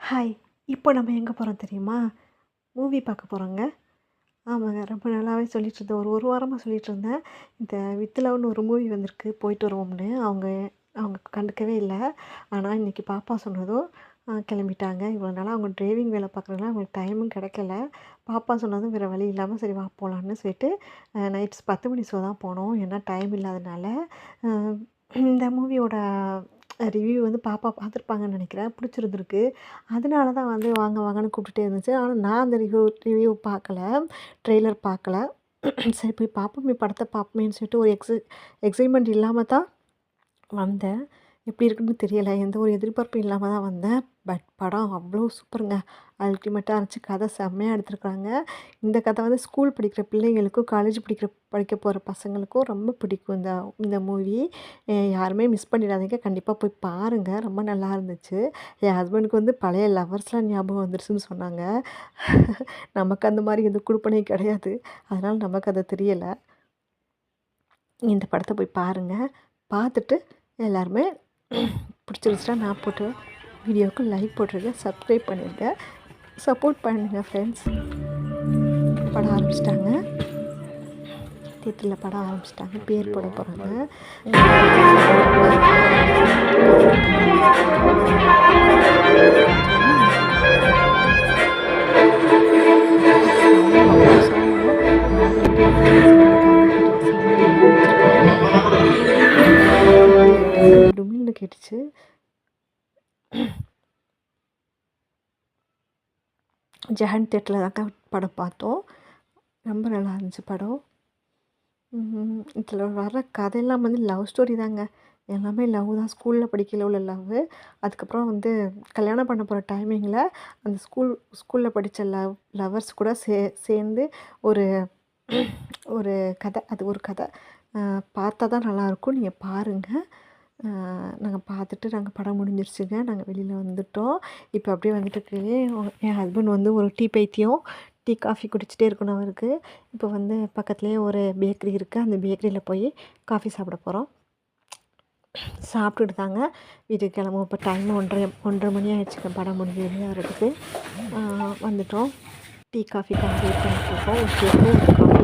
Hi. இப்போ நம்ம எங்கே போகிறோம் தெரியுமா? மூவி பார்க்க போகிறோங்க. ஆமாங்க. ரொம்ப நாளாகவே சொல்லிகிட்ருந்தேன். ஒரு வாரமாக சொல்லிகிட்ருந்தேன். இந்த வித் லவ்னு ஒரு மூவி வந்திருக்கு, போயிட்டு வருவோம்னு. அவங்க அவங்க கண்டுக்கவே இல்லை. ஆனால் இன்றைக்கி பாப்பா சொன்னதும் கிளம்பிட்டாங்க. இவ்வளோ நாளாக அவங்க டிரைவிங் வேலை பார்க்குறதுனால அவங்களுக்கு டைமும் கிடைக்கல. பாப்பா சொன்னதும் வேறு வழி இல்லாமல் சரி வா போகலான்னு சொல்லிட்டு நைட்ஸ் 10 மணி ஷோ தான் போனோம். ஏன்னா டைம் இல்லாதனால. இந்த மூவியோட ரிவ்யூ வந்து பாப்பா பார்த்துருப்பாங்கன்னு நினைக்கிறேன். பிடிச்சிருந்துருக்கு. அதனால தான் வந்து வாங்க வாங்கன்னு கூப்பிட்டுட்டே இருந்துச்சு. ஆனால் நான் அந்த ரிவ்யூ பார்க்கல. ட்ரெய்லர் பார்க்கல. சரி போய் பார்ப்போமே, படத்தை பார்ப்போமேன்னு சொல்லிட்டு ஒரு எக்ஸைட்மெண்ட் இல்லாமல் தான் வந்தேன். எப்படி இருக்குன்னு தெரியலை. எந்த ஒரு எதிர்பார்ப்பும் இல்லாமல் தான் வந்தேன். பட் படம் அவ்வளோ சூப்பருங்க. அல்டிமேட்டாக இருந்துச்சு. கதை செம்மையாக எடுத்திருக்காங்க. இந்த கதை வந்து ஸ்கூல் படிக்கிற பிள்ளைங்களுக்கும், காலேஜ் படிக்க போகிற பசங்களுக்கும் ரொம்ப பிடிக்கும் இந்த மூவி. யாருமே மிஸ் பண்ணிடாதீங்க. கண்டிப்பாக போய் பாருங்கள். ரொம்ப நல்லா இருந்துச்சு. என் ஹஸ்பண்டுக்கு வந்து பழைய லவர்ஸ்லாம் ஞாபகம் வந்துருச்சுன்னு சொன்னாங்க. நமக்கு அந்த மாதிரி எந்த குடுப்பனையும் கிடையாது. அதனால் நமக்கு அது தெரியலை. இந்த படத்தை போய் பாருங்கள். பார்த்துட்டு எல்லாருமே பிடிச்சிருந்துச்சுன்னா நான் போட்டு வீடியோவுக்கு லைக் போட்டுருங்க, சப்ஸ்கிரைப் பண்ணிடுங்க, சப்போர்ட் பண்ணுங்கள் ஃப்ரெண்ட்ஸ். படம் ஆரம்பிச்சிட்டாங்க. தியேட்டரில் படம் ஆரம்பிச்சிட்டாங்க. பேர் போட போகிறாங்க. டுமில்னு கேட்டுச்சு. ஜெகன் தியேட்டரில் தாங்க படம் பார்த்தோம். ரொம்ப நல்லா இருந்துச்சு படம். இதில் வர்ற கதையெல்லாம் வந்து லவ் ஸ்டோரி தாங்க. எல்லாமே லவ் தான். ஸ்கூலில் படிக்கல உள்ள லவ்வு. அதுக்கப்புறம் வந்து கல்யாணம் பண்ண போகிற டைமிங்கில் அந்த ஸ்கூலில் படித்த லவ்வர்ஸ் கூட சேர்ந்து ஒரு ஒரு கதை. அது ஒரு கதை. பார்த்தா தான் நல்லாயிருக்கும். நீங்கள் பாருங்கள். நாங்கள் பார்த்துட்டு படம் முடிஞ்சிருச்சுங்க. நாங்கள் வெளியில் வந்துவிட்டோம். இப்போ அப்படியே வந்துட்டு என் ஹஸ்பண்ட் வந்து ஒரு டீ பைத்தியம். டீ காஃபி குடிச்சிட்டே இருக்கணும் அவருக்கு. இப்போ வந்து பக்கத்துலேயே ஒரு பேக்கரி இருக்குது. அந்த பேக்கரியில் போய் காஃபி சாப்பிட போகிறோம். சாப்பிட்டுட்டு தாங்க வீட்டுக்கு கிளம்புவோம். இப்போ டைம் 1:30 மணி ஆகிடுச்சுங்க. படம் முடிஞ்சு வெளியே வர்றதுக்கு வந்துவிட்டோம். டீ காஃபிக்காக வெயிட் பண்ணிட்டுருக்கோம். ஒரு கேக்கு, ஒரு காஃபி